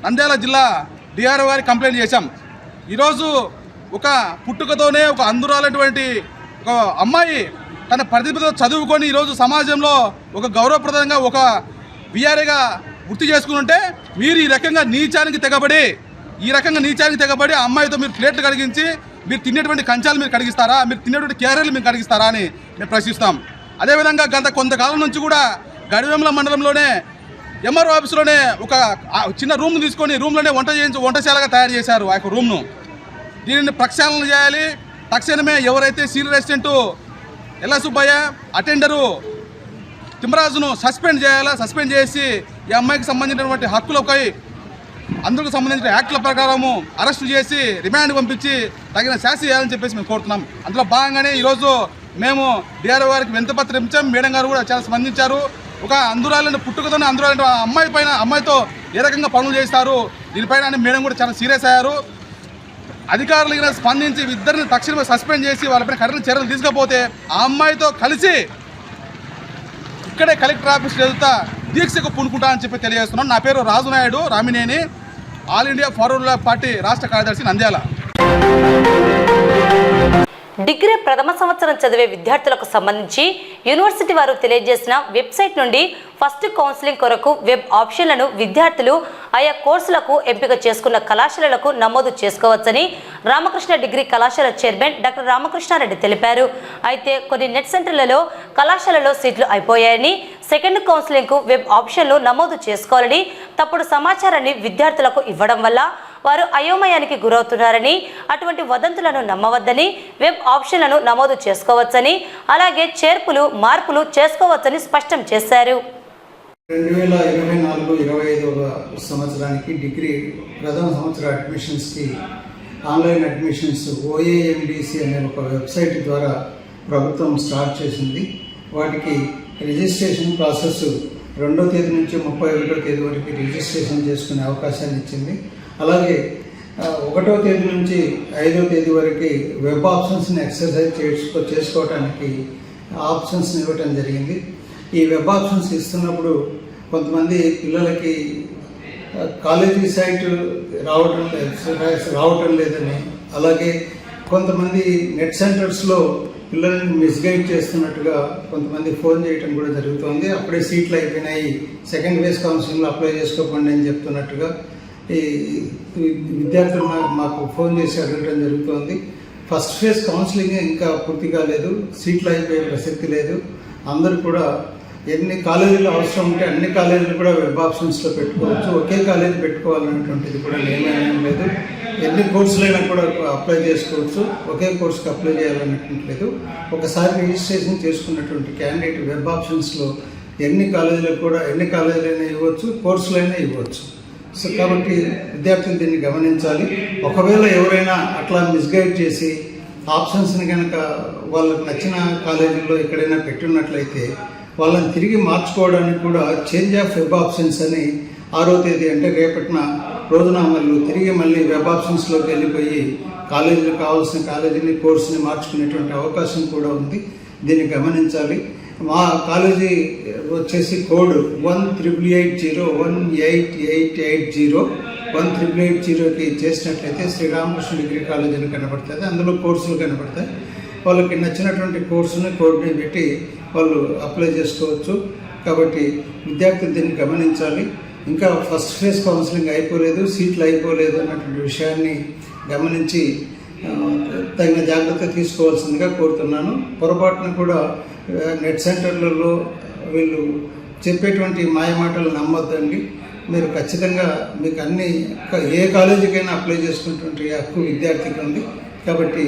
Speaker 8: నంద్యాల జిల్లా డిఆర్ఓ గారికి కంప్లైంట్ చేశాం. ఈరోజు ఒక పుట్టుకతోనే ఒక అందురాలటువంటి ఒక అమ్మాయి తన ప్రతిభతో చదువుకొని ఈరోజు సమాజంలో ఒక గౌరవప్రదంగా ఒక విఆర్ఏగా వృత్తి చేసుకుంటే మీరు ఈ రకంగా నీచానికి తెగబడి ఆ అమ్మాయితో మీరు ప్లేట్లు కడిగించి మీరు తినేటువంటి కంచాలు మీరు కడిగిస్తారా, మీరు తినేటువంటి క్యారియర్లు మీరు కడిగిస్తారా అని మేము ప్రశ్నిస్తాం. అదేవిధంగా గత కొంతకాలం నుంచి కూడా గడివేముల మండలంలోనే ఎంఆర్ఓ ఆఫీసులోనే ఒక చిన్న రూమ్ తీసుకొని రూమ్లోనే వంటశాలగా తయారు చేశారు ఆ యొక్క రూమ్ను. దీనిని ప్రక్షాళన చేయాలి. తక్షణమే ఎవరైతే సీనియర్ అసిస్టెంటు ఎల్ల సుబ్బయ్య, అటెండరు తిమ్మరాజును సస్పెండ్ చేయాలా. సస్పెండ్ చేసి ఈ అమ్మాయికి సంబంధించినటువంటి హక్కులపై అందుకు సంబంధించిన యాక్టుల ప్రకారము అరెస్టు చేసి రిమాండ్ పంపించి తగిన శాస్తి చేయాలని చెప్పేసి మేము కోరుతున్నాం. అందులో భాగంగానే ఈరోజు మేము డిఆర్ఓ గారికి వినతిపత్రం ఇచ్చాం. మేడం గారు కూడా చాలా స్పందించారు. ఒక అందురాలని పుట్టుకతోనే అందురాలంటే అమ్మాయితో ఏ రకంగా పనులు చేస్తారు దీనిపైన మేడం కూడా చాలా సీరియస్ అయ్యారు. అధికారులు స్పందించి ఇద్దరిని తక్షణమే సస్పెండ్ చేసి వాళ్ళపైన కఠిన చర్యలు తీసుకపోతే ఆ అమ్మాయితో కలిసి ఇక్కడే కలెక్టర్ ఆఫీస్ ఎదుగుతా దీక్షకు పూనుకుంటా అని చెప్పి తెలియజేస్తున్నాను. నా పేరు Raju Naidu Ramineni, all India forward party రాష్ట్ర కార్యదర్శి, నంద్యాల.
Speaker 1: డిగ్రీ ప్రథమ సంవత్సరం చదివే విద్యార్థులకు సంబంధించి యూనివర్సిటీ వారు తెలియజేసిన వెబ్సైట్ నుండి ఫస్ట్ కౌన్సిలింగ్ కొరకు వెబ్ ఆప్షన్లను విద్యార్థులు ఆయా కోర్సులకు ఎంపిక చేసుకున్న కళాశాలలకు నమోదు చేసుకోవచ్చని రామకృష్ణ డిగ్రీ కళాశాల చైర్మన్ డాక్టర్ రామకృష్ణారెడ్డి తెలిపారు. అయితే కొన్ని నెట్ సెంటర్లలో కళాశాలలో సీట్లు అయిపోయాయని సెకండ్ కౌన్సిలింగ్కు వెబ్ ఆప్షన్లు నమోదు చేసుకోవాలని తప్పుడు సమాచారాన్ని విద్యార్థులకు ఇవ్వడం వల్ల వారు అయోమయానికి గురవుతున్నారని, అటువంటి వదంతులను నమ్మవద్దని, వెబ్ ఆప్షన్లను నమోదు చేసుకోవచ్చని, అలాగే మార్పులు చేసుకోవచ్చని స్పష్టం చేశారు.
Speaker 9: 2024-25 సంవత్సరానికి డిగ్రీ ప్రథమ సంవత్సర అడ్మిషన్స్కి ఆన్లైన్ అడ్మిషన్స్ OAMDC అనే ఒక వెబ్సైట్ ద్వారా ప్రభుత్వం స్టార్ట్ చేసింది. వాటికి రిజిస్ట్రేషన్ ప్రాసెస్ 2వ తేదీ నుంచి 31వ తేదీ వరకు రిజిస్ట్రేషన్ చేసుకునే అవకాశాన్ని ఇచ్చింది. అలాగే 1వ తేదీ నుంచి 5వ తేదీ వరకు వెబ్ ఆప్షన్స్ని ఎక్సర్సైజ్ చేసుకోవడానికి ఆప్షన్స్ని ఇవ్వటం జరిగింది. ఈ వెబ్ ఆప్షన్స్ ఇస్తున్నప్పుడు కొంతమంది పిల్లలకి కాలేజీ సైట్ రావటం లేదని, అలాగే కొంతమంది నెట్ సెంటర్స్లో పిల్లల్ని మిస్గైడ్ చేస్తున్నట్టుగా కొంతమంది ఫోన్ చేయటం కూడా జరుగుతుంది. అప్పుడే సీట్లు అయిపోయినాయి, సెకండ్ ఫేజ్ కౌన్సిలింగ్లో అప్లై చేసుకోకండి అని చెప్తున్నట్టుగా ఈ విద్యార్థులు మాకు ఫోన్ చేసి అడగడం జరుగుతుంది. ఫస్ట్ ఫేజ్ కౌన్సిలింగ్ ఇంకా పూర్తి కాలేదు, సీట్లు అయిపోయే ప్రసక్తి లేదు. అందరూ కూడా ఎన్ని కాలేజీలు అవసరం ఉంటే అన్ని కాలేజీలు కూడా వెబ్ ఆప్షన్స్లో పెట్టుకోవచ్చు. ఒకే కాలేజీ పెట్టుకోవాలనేటువంటిది కూడా నియమం లేదు. ఎన్ని కోర్సులైనా కూడా అప్లై చేసుకోవచ్చు, ఒకే కోర్సుకి అప్లై చేయాలనేటువంటి లేదు. ఒకసారి రిజిస్ట్రేషన్ చేసుకున్నటువంటి క్యాండిడేట్ వెబ్ ఆప్షన్స్లో ఎన్ని కాలేజీలైనా ఇవ్వచ్చు, కోర్సులైనా ఇవ్వచ్చు. సో కాబట్టి విద్యార్థులు దీన్ని గమనించాలి. ఒకవేళ ఎవరైనా అట్లా మిస్గైడ్ చేసి ఆప్షన్స్ని కనుక వాళ్ళకు నచ్చిన కాలేజీల్లో ఎక్కడైనా పెట్టున్నట్లయితే వాళ్ళని తిరిగి మార్చుకోవడానికి కూడా చేంజ్ ఆఫ్ వెబ్ ఆప్షన్స్ అని 6వ తేదీ అంటే రేపటిన రోజున తిరిగి మళ్ళీ వెబ్ ఆప్షన్స్లోకి వెళ్ళిపోయి కాలేజీలు కావాల్సిన కాలేజీని కోర్సుని మార్చుకునేటువంటి అవకాశం కూడా ఉంది. దీన్ని గమనించాలి. మా కాలేజీ వచ్చేసి కోడ్ 18880 18880కి చేసినట్లయితే శ్రీరామకృష్ణ డిగ్రీ కాలేజీ అని కనబడుతుంది. అందులో కోర్సులు కనబడతాయి. వాళ్ళకి నచ్చినటువంటి కోర్సుని కోడ్ని పెట్టి వాళ్ళు అప్లై చేసుకోవచ్చు. కాబట్టి విద్యార్థులు దీన్ని గమనించాలి. ఇంకా ఫస్ట్ ఫేజ్ కౌన్సిలింగ్ అయిపోలేదు, సీట్లు అయిపోలేదు అన్నటువంటి విషయాన్ని గమనించి తగిన జాగ్రత్త తీసుకోవాల్సిందిగా కోరుతున్నాను. పొరపాటున కూడా నెట్ సెంటర్లలో వీళ్ళు చెప్పేటువంటి మాయమాటలు నమ్మొద్దండి. మీరు ఖచ్చితంగా మీకు ఏ కాలేజీకైనా అప్లై చేసుకున్నటువంటి హక్కు విద్యార్థికి ఉంది. కాబట్టి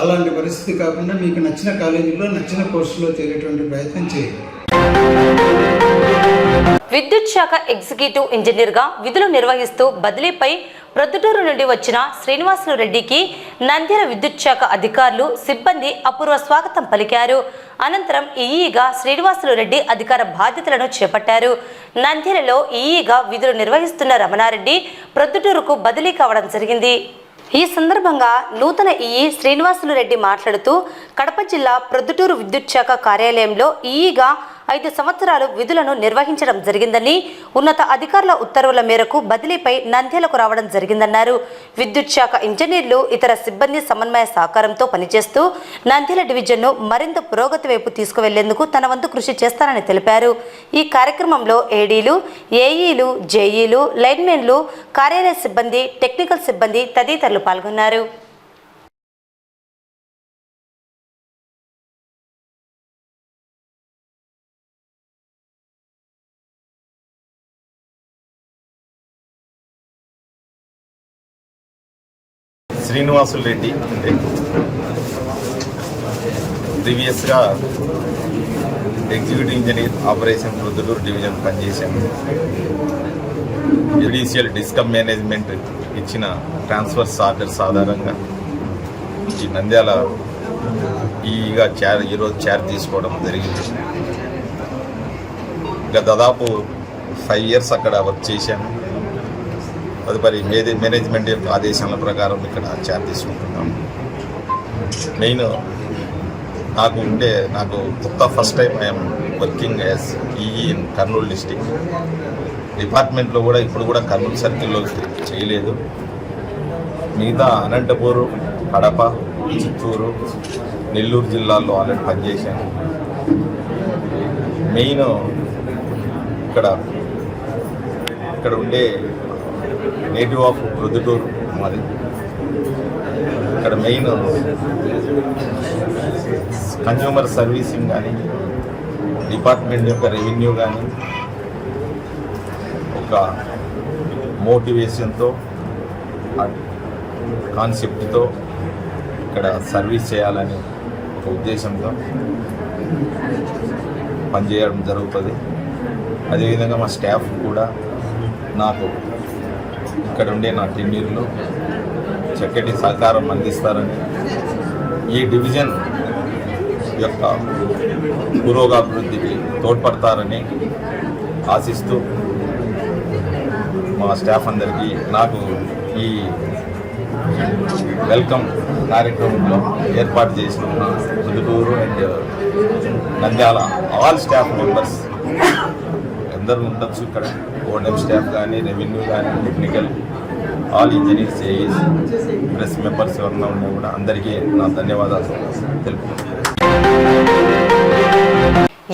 Speaker 9: అలాంటి పరిస్థితి కాకుండా మీకు నచ్చిన కాలేజీలో నచ్చిన కోర్సులో చేరేటువంటి ప్రయత్నం చేయండి.
Speaker 1: విద్యుత్ శాఖ ఎగ్జిక్యూటివ్ ఇంజనీర్గా విధులు నిర్వహిస్తూ బదిలీపై ప్రొద్దుటూరు నుండి వచ్చిన శ్రీనివాసులు రెడ్డికి నంద్యాల విద్యుత్ శాఖ అధికారులు సిబ్బంది అపూర్వ స్వాగతం పలికారు. అనంతరం ఈఈగా శ్రీనివాసులు రెడ్డి అధికార బాధ్యతలను చేపట్టారు. నంద్యాలలో ఈఈగా విధులు నిర్వహిస్తున్న రమణారెడ్డి ప్రొద్దుటూరుకు బదిలీ కావడం జరిగింది. ఈ సందర్భంగా నూతన ఈఈ శ్రీనివాసులు రెడ్డి మాట్లాడుతూ కడప జిల్లా ప్రొద్దుటూరు విద్యుత్ శాఖ కార్యాలయంలో ఈఈగా 5 సంవత్సరాలు విధులను నిర్వహించడం జరిగిందని, ఉన్నత అధికారుల ఉత్తర్వుల మేరకు బదిలీపై నంద్యాలకు రావడం జరిగిందన్నారు. విద్యుత్ శాఖ ఇంజనీర్లు ఇతర సిబ్బంది సమన్వయ సహకారంతో పనిచేస్తూ నంద్యాల డివిజన్ను మరింత పురోగతి వైపు తీసుకువెళ్లేందుకు తన వంతు కృషి చేస్తానని తెలిపారు. ఈ కార్యక్రమంలో ఏడీలు, ఏఈలు, జేఈలు, లైన్మెన్లు, కార్యాలయ సిబ్బంది, టెక్నికల్ సిబ్బంది తదితరులు పాల్గొన్నారు.
Speaker 10: శ్రీనివాసులు రెడ్డి అంటే ప్రీవియస్గా executive engineer operation Proddatur division పనిచేశాను. జ్యుడిషియల్ డిస్కమ్ మేనేజ్మెంట్ ఇచ్చిన ట్రాన్స్ఫర్స్ ఆర్డర్స్ ఆధారంగా ఈ నంద్యాల ఈగా ఈరోజు చార్జ్ తీసుకోవడం జరిగింది. ఇంకా దాదాపు 5 years అక్కడ వర్క్ చేశాను. తదుపరి మేనేజ్మెంట్ యొక్క ఆదేశాల ప్రకారం ఇక్కడ చార్జ్ తీసుకుంటున్నాం. మెయిన్ నాకు first time I'm working as EE in Kurnool district. డిపార్ట్మెంట్లో కూడా ఇప్పుడు కూడా కర్నూలు సర్కిల్లో చేయలేదు. మిగతా అనంతపూరు, కడప, చిత్తూరు, నెల్లూరు జిల్లాల్లో ఆల్రెడీ పనిచేశాను. మెయిన్ ఇక్కడ ఉండే నేటివ్ ఆఫ్ ప్రొద్దుటూరు మాది. ఇక్కడ మెయిన్ కన్జ్యూమర్ సర్వీసింగ్ కానీ, డిపార్ట్మెంట్ యొక్క రెవెన్యూ కానీ ఒక మోటివేషన్తో, కాన్సెప్ట్తో ఇక్కడ సర్వీస్ చేయాలని ఒక ఉద్దేశంతో పనిచేయడం జరుగుతుంది. అదేవిధంగా మా స్టాఫ్ కూడా నాకు ఇక్కడ ఉండే నా టెన్యూర్లో చక్కటి సహకారం అందిస్తారని, ఈ డివిజన్ యొక్క పురోగాభివృద్ధికి తోడ్పడతారని ఆశిస్తూ మా స్టాఫ్ అందరికీ నాకు ఈ వెల్కమ్ కార్యక్రమంలో ఏర్పాటు చేసిన Proddatur and Nandyal all staff members అందరూ ఉండొచ్చు. ఇక్కడ ఓఎంఎం స్టాఫ్ కానీ, రెవెన్యూ కానీ, technical, all engineers, AEs, press members ఎవరన్నా ఉన్నా కూడా అందరికీ నా ధన్యవాదాలు తెలుపుతున్నాను.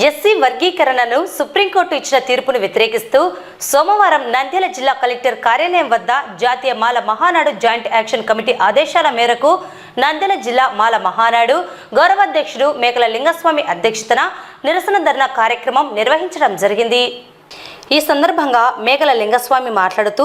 Speaker 1: ఎస్సీ వర్గీకరణను సుప్రీంకోర్టు ఇచ్చిన తీర్పును వ్యతిరేకిస్తూ సోమవారం నంద్యాల జిల్లా కలెక్టర్ కార్యాలయం వద్ద జాతీయ మాల మహానాడు జాయింట్ యాక్షన్ కమిటీ ఆదేశాల మేరకు నంద్యాల జిల్లా మాల మహానాడు గౌరవాధ్యక్షుడు మేకల లింగస్వామి అధ్యక్షతన నిరసన ధర్నా కార్యక్రమం నిర్వహించడం జరిగింది. ఈ సందర్భంగా మేకల లింగస్వామి మాట్లాడుతూ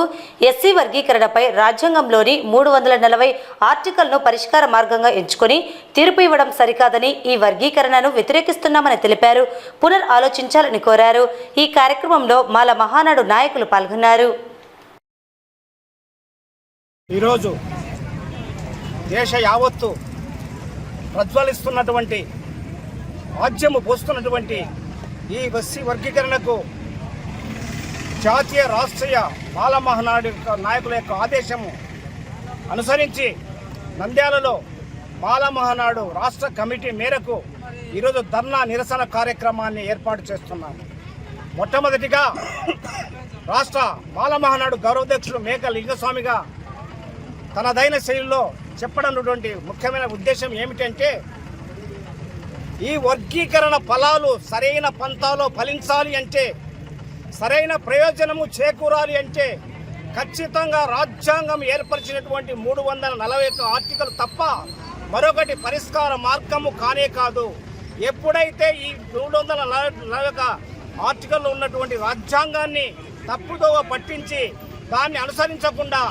Speaker 1: ఎస్సీ వర్గీకరణపై రాజ్యాంగంలోని 340 ఆర్టికల్ను పరిష్కార మార్గంగా ఎంచుకొని తీర్పు ఇవ్వడం సరికాదని, ఈ వర్గీకరణను వ్యతిరేకిస్తున్నామని తెలిపారు. పునర్ ఆలోచించాలని కోరారు. ఈ కార్యక్రమంలో మాల మహానాడు నాయకులు పాల్గొన్నారు.
Speaker 11: ఈరోజు దేశ యావత్తు ప్రజ్వలిస్తున్నటువంటి, రాజ్యము పోస్తున్నటువంటి ఈ ఎస్సీ వర్గీకరణకు జాతీయ రాష్ట్రీయ మాల మహానాడు నాయకుల యొక్క ఆదేశము అనుసరించి నంద్యాలలో మాల మహానాడు రాష్ట్ర కమిటీ మేరకు ఈరోజు ధర్నా నిరసన కార్యక్రమాన్ని ఏర్పాటు చేస్తున్నాము. మొట్టమొదటిగా రాష్ట్ర మాల మహానాడు గౌరవాధ్యక్షుడు మేకల లింగస్వామిగా తనదైన శైలిలో చెప్పడన్నటువంటి ముఖ్యమైన ఉద్దేశం ఏమిటంటే, ఈ వర్గీకరణ ఫలాలు సరైన పంతాలో ఫలించాలి అంటే, సరైన ప్రయోజనము చేకూరాలి అంటే ఖచ్చితంగా రాజ్యాంగం ఏర్పరిచినటువంటి 341 ఆర్టికల్ తప్ప మరొకటి పరిష్కార మార్గము కానే కాదు. ఎప్పుడైతే ఈ 341 ఆర్టికల్లో ఉన్నటువంటి రాజ్యాంగాన్ని తప్పుదోవ పట్టించి దాన్ని అనుసరించకుండా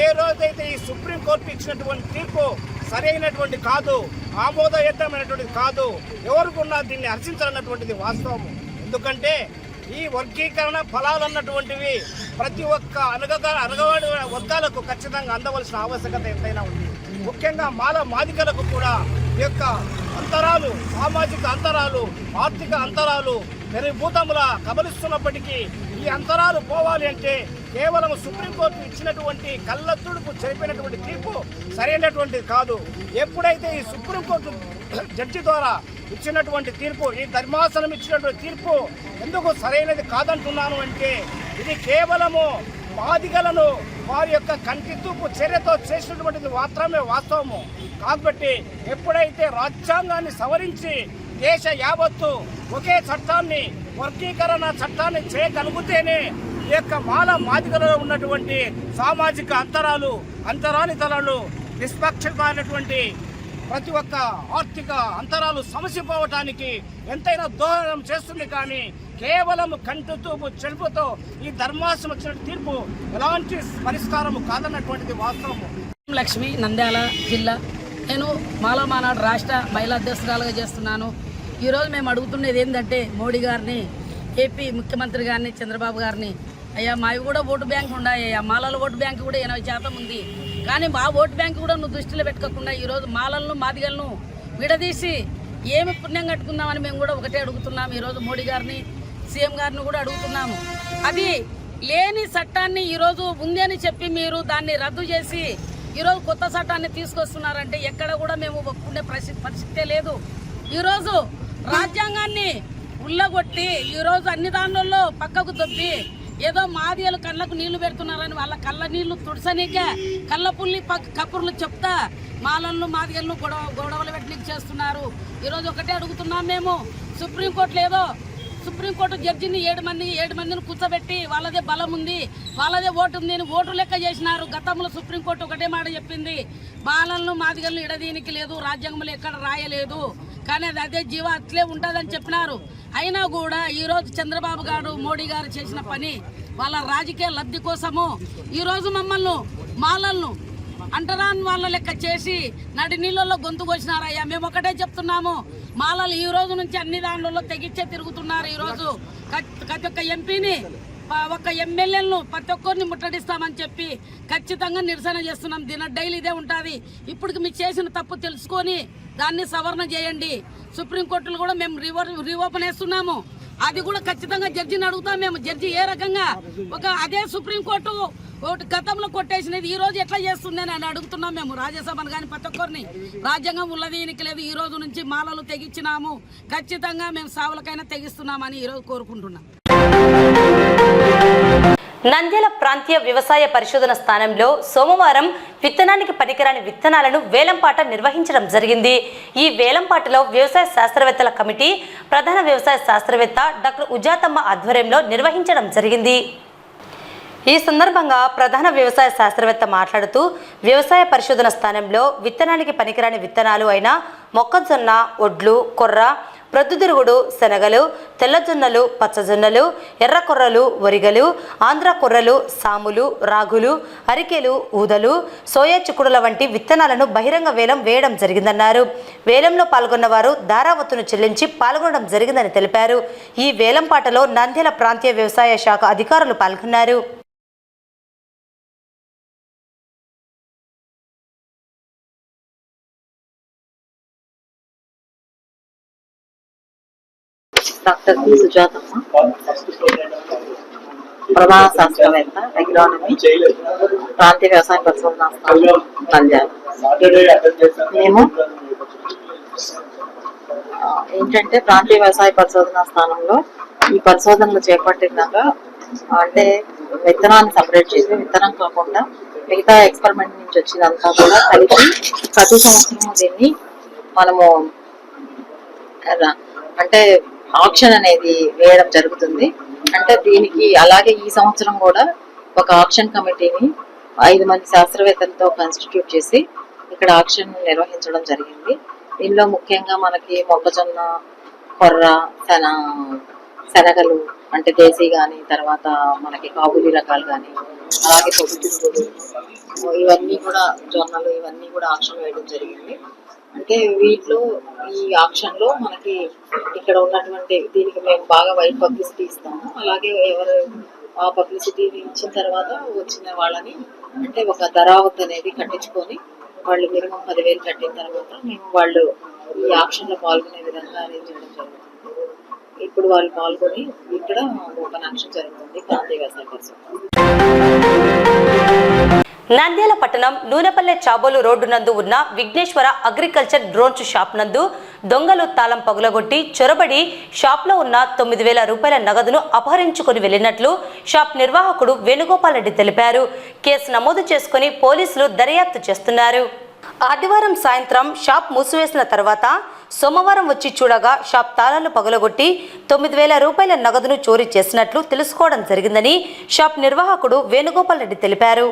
Speaker 11: ఏ రోజైతే ఈ సుప్రీంకోర్టు ఇచ్చినటువంటి తీర్పు సరైనటువంటి కాదు, ఆమోదయోగ్యమైనటువంటిది కాదు, ఎవరికున్నా దీన్ని హర్షించాలన్నటువంటిది వాస్తవం. ఎందుకంటే ఈ వర్గీకరణ ఫలాలు అన్నటువంటివి ప్రతి ఒక్క అనగవాడి వర్గాలకు ఖచ్చితంగా అందవలసిన ఆవశ్యకత ఎంతైనా ఉంది. ముఖ్యంగా మాదిగలకు కూడా ఈ యొక్క అంతరాలు, సామాజిక అంతరాలు, ఆర్థిక అంతరాలు పెరిభూతములా కబలిస్తున్నప్పటికీ ఈ అంతరాలు పోవాలి అంటే కేవలం సుప్రీంకోర్టు ఇచ్చినటువంటి కళ్ళతుడుపు చెరిపినటువంటి తీర్పు సరైనటువంటిది కాదు. ఎప్పుడైతే ఈ సుప్రీంకోర్టు జడ్జి ద్వారా ఇచ్చినటువంటి తీర్పు, ఈ ధర్మాసనం ఇచ్చినటువంటి తీర్పు ఎందుకు సరైనది కాదంటున్నాను అంటే ఇది కేవలము బాధితులను వారి యొక్క కంటితూపు చర్యతో చేసినటువంటిది మాత్రమే వాస్తవము. కాబట్టి ఎప్పుడైతే రాజ్యాంగాన్ని సవరించి దేశ యావత్తు ఒకే చట్టాన్ని, వర్గీకరణ చట్టాన్ని చేయగలిగితేనే ఈ యొక్క మాదిగలలో ఉన్నటువంటి సామాజిక అంతరానితనాలు నిష్పక్షమైనటువంటి ప్రతి ఒక్క ఆర్థిక అంతరాలు సమసిపోవటానికి ఎంతైనా దోహదం చేస్తుంది. కానీ కేవలం కంటితూపు చెడుపుతో ఈ ధర్మాసనం వచ్చిన తీర్పు ఎలాంటి పరిష్కారము కాదన్నటువంటిది వాస్తవము.
Speaker 12: లక్ష్మి, నంద్యాల జిల్లా. నేను మాలా మహానాడు రాష్ట్ర మహిళా అధ్యక్షురాలుగా చేస్తున్నాను. ఈరోజు మేము అడుగుతున్నది ఏంటంటే మోడీ గారిని, ఏపీ ముఖ్యమంత్రి గారిని, చంద్రబాబు గారిని, అయ్యా మావి కూడా ఓటు బ్యాంకు ఉన్నాయి, మాలల ఓటు బ్యాంకు కూడా 80% ఉంది. కానీ మా ఓటు బ్యాంకు కూడా నువ్వు దృష్టిలో పెట్టుకోకుండా ఈరోజు మాలలను మాదిగలను విడదీసి ఏమి పుణ్యం కట్టుకుందామని మేము కూడా ఒకటే అడుగుతున్నాము. ఈరోజు మోడీ గారిని, సీఎం గారిని కూడా అడుగుతున్నాము. అది లేని చట్టాన్ని ఈరోజు ఉంది అని చెప్పి మీరు దాన్ని రద్దు చేసి ఈరోజు కొత్త చట్టాన్ని తీసుకొస్తున్నారంటే ఎక్కడ కూడా మేము ఒప్పుకునే పరిస్థితే లేదు. ఈరోజు రాజ్యాంగాన్ని ఉల్లగొట్టి ఈరోజు అన్ని దానిలో పక్కకు దొబ్బి ఏదో మాదిగలు కళ్ళకు నీళ్లు పెడుతున్నారని వాళ్ళ కళ్ళ నీళ్లు తుడసనికే కళ్ళపుల్లి కప్పుర్లు చెప్తా మాలలను మాదిగలను గొడవలు పెట్టడానికి చేస్తున్నారు. ఈరోజు ఒకటే అడుగుతున్నాం మేము, సుప్రీంకోర్టు జడ్జిని 7 మందిని కూర్చోబెట్టి వాళ్ళదే బలం ఉంది, వాళ్ళదే ఓటు ఉంది అని ఓటు లెక్క చేసినారు. గతంలో సుప్రీంకోర్టు ఒకటే మాట చెప్పింది, బాలలను మాదిగలను ఇడదీనికి లేదు, రాజ్యాంగంలో ఎక్కడ రాయలేదు, కానీ అది అదే జీవ అట్లే ఉంటుందని చెప్పినారు. అయినా కూడా ఈరోజు చంద్రబాబు గారు, మోడీ గారు చేసిన పని వాళ్ళ రాజకీయ లబ్ధి కోసము ఈరోజు మమ్మల్ని మాలలను అంటరాని వాళ్ళ లెక్క చేసి నడి నీళ్ళల్లో గొంతు కోసినారయ్యా. మేము ఒకటే చెప్తున్నాము, మాలలు ఈ రోజు నుంచి అన్ని దాంట్లో తెగిచ్చే తిరుగుతున్నారు. ఈరోజు ప్రతి ఒక్క ఎంపీని, ఒక ఎమ్మెల్యేలను ప్రతి ఒక్కరిని ముట్టడిస్తామని చెప్పి ఖచ్చితంగా నిరసన చేస్తున్నాం. డైలీ ఇదే ఉంటుంది. ఇప్పటికి మీరు చేసిన తప్పు తెలుసుకొని దాన్ని సవరణ చేయండి. సుప్రీంకోర్టులు కూడా మేము రీఓపెన్ చేస్తున్నాము. అది కూడా ఖచ్చితంగా జడ్జిని అడుగుతాం మేము. జడ్జి ఏ రకంగా అదే సుప్రీంకోర్టు గతంలో కొట్టేసినది ఈ రోజు ఎట్లా చేస్తుంది అని అడుగుతున్నాం మేము. రాజ్యసభను కానీ ప్రతి ఒక్కరిని రాజ్యాంగం ఉల్లదీయనికి లేదు. ఈ రోజు నుంచి మాలలు తెగించినాము, ఖచ్చితంగా మేము సావులకైనా తెగిస్తున్నామని ఈరోజు కోరుకుంటున్నాం.
Speaker 1: నంద్యాల ప్రాంతీయ వ్యవసాయ పరిశోధన స్థానంలో సోమవారం విత్తనానికి పనికిరాని విత్తనాలను వేలంపాట నిర్వహించడం జరిగింది. ఈ వేలంపాటలో వ్యవసాయ శాస్త్రవేత్తల కమిటీ ప్రధాన వ్యవసాయ శాస్త్రవేత్త డాక్టర్ ఉజాతమ్మ ఆధ్వర్యంలో నిర్వహించడం జరిగింది. ఈ సందర్భంగా ప్రధాన వ్యవసాయ శాస్త్రవేత్త మాట్లాడుతూ వ్యవసాయ పరిశోధన స్థానంలో విత్తనానికి పనికిరాని విత్తనాలు అయిన మొక్కజొన్న, ఒడ్లు, కొర్ర, ప్రొద్దుతిరుగుడు, శనగలు, తెల్లజొన్నలు, పచ్చజొన్నలు, ఎర్ర కొర్రలు, వరిగలు, ఆంధ్ర కొర్రలు, సాములు, రాగులు, అరికెలు, ఊదలు, సోయా చిక్కుడుల వంటి విత్తనాలను బహిరంగ వేలం వేయడం జరిగిందన్నారు. వేలంలో పాల్గొన్న వారు ధారావత్తును చెల్లించి పాల్గొనడం జరిగిందని తెలిపారు. ఈ వేలంపాటలో నంద్యాల ప్రాంతీయ వ్యవసాయ శాఖ అధికారులు పాల్గొన్నారు.
Speaker 13: డాక్టర్ పి సుజాతమ్మ, ప్రధాన శాస్త్రవేత్త, అగ్రానమీ, ప్రాంతీయ వ్యవసాయ పరిశోధన స్థానం, నంద్యాల. మేము ఏంటంటే ప్రాంతీయ వ్యవసాయ పరిశోధన స్థానంలో ఈ పరిశోధనలు చేపట్టినాక అంటే విత్తనాన్ని సపరేట్ చేసి, విత్తనం కాకుండా మిగతా ఎక్స్పెరిమెంట్ నుంచి వచ్చిందంతా కూడా కలిపి ప్రతి సంవత్సరం దీన్ని మనము అంటే ఆప్షన్ అనేది వేయడం జరుగుతుంది. అంటే దీనికి అలాగే ఈ సంవత్సరం కూడా ఒక ఆప్షన్ కమిటీని 5 మంది శాస్త్రవేత్తలతో కాన్స్టిట్యూట్ చేసి ఇక్కడ ఆప్షన్ నిర్వహించడం జరిగింది. దీనిలో ముఖ్యంగా మనకి మొక్కజొన్న, కొర్ర, శనగలు అంటే దేశీ కానీ, తర్వాత మనకి కాబూలీ రకాలు కానీ, అలాగే పొద్దుతిరుగుడు, ఇవన్నీ కూడా జొన్నలు, ఇవన్నీ కూడా ఆప్షన్ వేయడం జరిగింది. అంటే వీటిలో ఈ ఆక్షన్ లో మనకి ఇక్కడ ఉన్నటువంటి దీనికి మేము బాగా వైడ్ పబ్లిసిటీ ఇస్తాము. అలాగే ఎవరు ఆ పబ్లిసిటీ ఇచ్చిన తర్వాత వచ్చిన వాళ్ళని అంటే ఒక ధరావత్ అనేది కట్టించుకొని వాళ్ళు మినిమం 10,000 కట్టిన తర్వాత మేము వాళ్ళు ఈ ఆక్షన్ లో పాల్గొనే విధంగా అరేంజ్ చేయడం జరుగుతుంది. ఇప్పుడు వాళ్ళు పాల్గొని ఇక్కడ ఓపెన్ ఆక్షన్ జరుగుతుంది ప్రాంతీయ వ్యవసాయ పరిశ్రమ.
Speaker 1: నంద్యాల పట్టణం నూనెపల్లె చాబోలు రోడ్డు నందు ఉన్న విఘ్నేశ్వర అగ్రికల్చర్ డ్రోన్స్ షాప్ నందు దొంగలు తాళం పగులగొట్టి చొరబడి షాప్లో ఉన్న 9,000 రూపాయల నగదును అపహరించుకుని వెళ్లినట్లు షాప్ నిర్వాహకుడు వేణుగోపాల్ రెడ్డి తెలిపారు. కేసు నమోదు చేసుకుని పోలీసులు దర్యాప్తు చేస్తున్నారు. ఆదివారం సాయంత్రం షాప్ మూసివేసిన తర్వాత సోమవారం వచ్చి చూడగా షాప్ తాళాలు పగులగొట్టి 9,000 రూపాయల నగదును చోరీ చేసినట్లు తెలుసుకోవడం జరిగిందని షాప్ నిర్వాహకుడు వేణుగోపాల్ రెడ్డి తెలిపారు.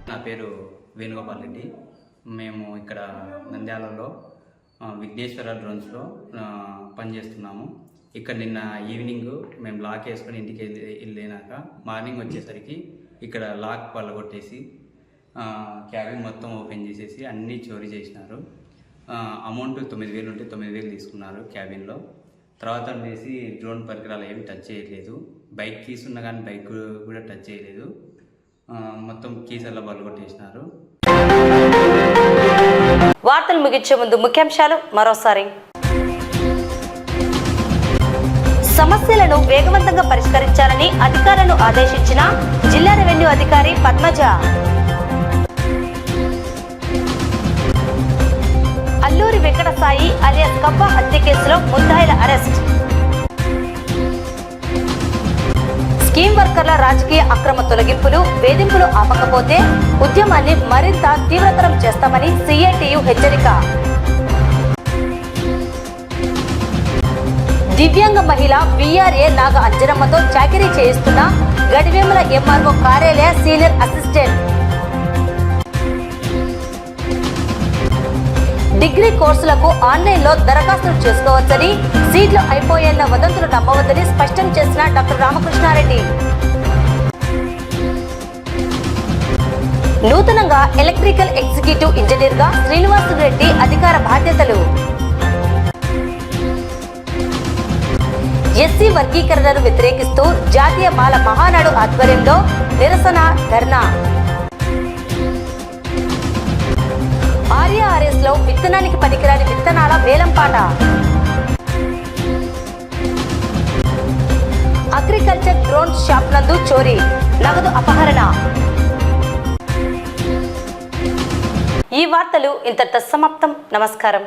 Speaker 14: నా పేరు వేణుగోపాల్ రెడ్డి. మేము ఇక్కడ నంద్యాలలో విఘ్నేశ్వర డ్రోన్స్లో పనిచేస్తున్నాము. ఇక్కడ నిన్న ఈవినింగ్ మేము లాక్ వేసుకొని ఇంటికి వెళ్ళినాక మార్నింగ్ వచ్చేసరికి ఇక్కడ లాక్ పళ్ళగొట్టేసి క్యాబిన్ మొత్తం ఓపెన్ చేసేసి అన్నీ చోరీ చేసినారు. అమౌంట్ 9,000 ఉంటే 9,000 తీసుకున్నారు క్యాబిన్లో. తర్వాత వేసి డ్రోన్ పరికరాలు ఏమి టచ్ చేయలేదు. బైక్ కీస్ ఉన్నా కానీ బైక్ కూడా టచ్ చేయలేదు. మొత్తం కీసర్ల పళ్ళగొట్టేసినారు.
Speaker 1: వార్తలు ముగించే ముందు ముఖ్యాంశాలు మరోసారి. సమస్యలను వేగవంతంగా పరిష్కరించాలని అధికారులను ఆదేశించిన జిల్లా రెవెన్యూ అధికారి పద్మజ. అల్లూరి వెంకట సాయి అలియాస్ కబ్బా హత్య కేసులో ముద్దాయిల అరెస్ట్. స్కీమ్ వర్కర్ల రాజకీయ అక్రమ తొలగింపులు, వేధింపులు ఆపకపోతే ఉద్యమాన్ని మరింత తీవ్రతరం చేస్తామని సిఐటియు హెచ్చరిక. దివ్యాంగ మహిళ విఆర్ఏ నాగ అంజనమ్మతో చాకరీ చేయిస్తున్న గడివేముల ఎంఆర్ఓ కార్యాలయ సీనియర్ అసిస్టెంట్. డిగ్రీ కోర్సులకు ఆన్లైన్లో దరఖాస్తులు చేసుకోవచ్చని, సీట్లు అయిపోయేన్న వదంతులు నమ్మవద్దని స్పష్టం చేసిన డాక్టర్ రామకృష్ణారెడ్డి. నూతనంగా ఎలక్ట్రికల్ ఎగ్జిక్యూటివ్ ఇంజనీర్గా శ్రీనివాసురెడ్డి అధికార బాధ్యతలు. ఎస్సీ వర్గీకరణను వ్యతిరేకిస్తూ జాతీయ మాల మహానాడు ఆధ్వర్యంలో నిరసన ధర్నా. ఆర్యఆర్ఎస్ లో విత్తనానికి పనికిరాని విత్తనాల వేలంపాట. అగ్రికల్చర్ డ్రోన్ షాప్ నందు చోరీ, నగదు అపహరణ. ఈ వార్తలు ఇంతటితో సమాప్తం. నమస్కారం.